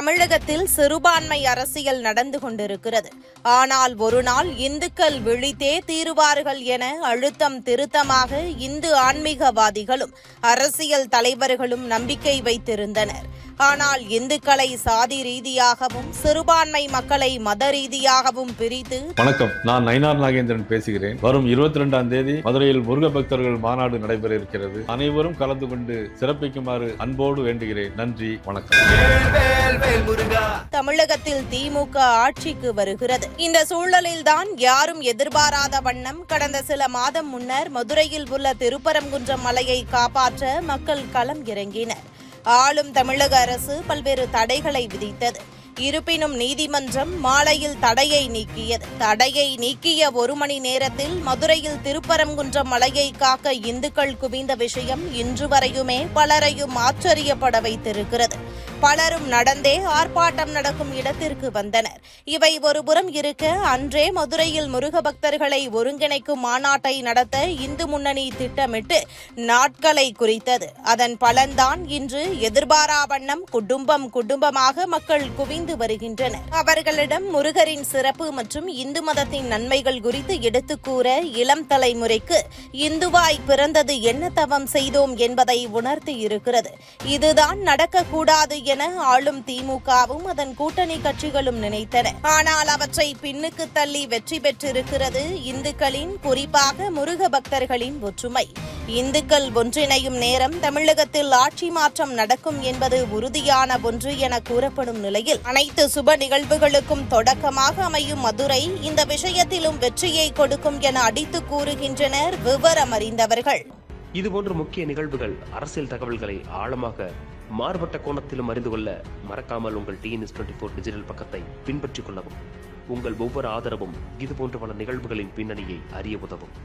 தமிழகத்தில் சிறுபான்மை அரசியல் நடந்து கொண்டிருக்கிறது. ஆனால் ஒருநாள் இந்துக்கள் விழித்தே தீருவார்கள் என அழுத்தம் திருத்தமாக இந்து ஆன்மீகவாதிகளும் அரசியல் தலைவர்களும் நம்பிக்கை வைத்திருந்தனர். ஆனால் இந்துக்களை சாதி ரீதியாகவும் சிறுபான்மை மக்களை மத ரீதியாகவும் பிரித்து வணக்கம், நான் நயினார் நாகேந்திரன் பேசுகிறேன். வரும் 22ஆம் தேதி மதுரையில் முருக பக்தர்கள் மாநாடு நடைபெற இருக்கிறது. அனைவரும் கலந்து கொண்டு சிறப்பிக்குமாறு அன்போடு வேண்டுகிறேன். நன்றி, வணக்கம். தமிழகத்தில் திமுக ஆட்சிக்கு வருகிறது. இந்த சூழலில்தான் யாரும் எதிர்பாராத வண்ணம் கடந்த சில மாதம் முன்னர் மதுரையில் உள்ள திருப்பரங்குன்றம் மலையை காப்பாற்ற மக்கள் களம் இறங்கினர். ஆளும் தமிழக அரசு பல்வேறு தடைகளை விதித்தது. இருப்பினும் நீதிமன்றம் மாலையில் தடையை நீக்கியது. தடையை நீக்கிய 1 மணி நேரத்தில் மதுரையில் திருப்பரங்குன்றம் மலையை காக்க இந்துக்கள் குவிந்த விஷயம் இன்று வரையுமே பலரையும் ஆச்சரியப்பட வைத்திருக்கிறது. பலரும் நடந்தே ஆர்ப்பாட்டம் நடக்கும் இடத்திற்கு வந்தனர். இவை ஒருபுறம் இருக்க, அன்றே மதுரையில் முருக பக்தர்களை ஒருங்கிணைக்கும் மாநாட்டை நடத்த இந்து முன்னணி திட்டமிட்டு நாட்களை குறித்தது. அதன் பலன்தான் இன்று எதிர்பாரா வண்ணம் குடும்பமாக மக்கள் குவிந்து வருகின்றனர். அவர்களிடம் முருகரின் சிறப்பு மற்றும் இந்து மதத்தின் நன்மைகள் குறித்து எடுத்துக் கூற இளம் தலைமுறைக்கு இந்துவாய் பிறந்தது என்ன தவம் செய்தோம் என்பதை உணர்த்தி இருக்கிறது. இதுதான் நடக்கக்கூடாது என ஆளும் திமுகவும் அதன் கூட்டணி கட்சிகளும் நினைத்தன. ஆனால் அவற்றை பின்னுக்கு தள்ளி வெற்றி பெற்றிருக்கிறது இந்துக்களின், குறிப்பாக முருக பக்தர்களின் ஒற்றுமை. இந்துக்கள் ஒன்றிணையும் நேரம் தமிழகத்தில் ஆட்சி மாற்றம் நடக்கும் என்பது உறுதியான ஒன்று என கூறப்படும் நிலையில் அனைத்து சுப நிகழ்வுகளுக்கும் தொடக்கமாக அமையும் மதுரை இந்த விஷயத்திலும் வெற்றியை கொடுக்கும் என அடித்து கூறுகின்றனர் விவரம் அறிந்தவர்கள். இதுபோன்ற முக்கிய நிகழ்வுகள், அரசியல் தகவல்களை ஆழமாக மாறுபட்ட கோணத்திலும் அறிந்து கொள்ள மறக்காமல் உங்கள் TNS24 டிஜிட்டல் பக்கத்தை பின்பற்றிக் கொள்ளவும். உங்கள் ஒவ்வொரு ஆதரவும் இதுபோன்ற பல நிகழ்வுகளின் பின்னணியை அறிய உதவும்.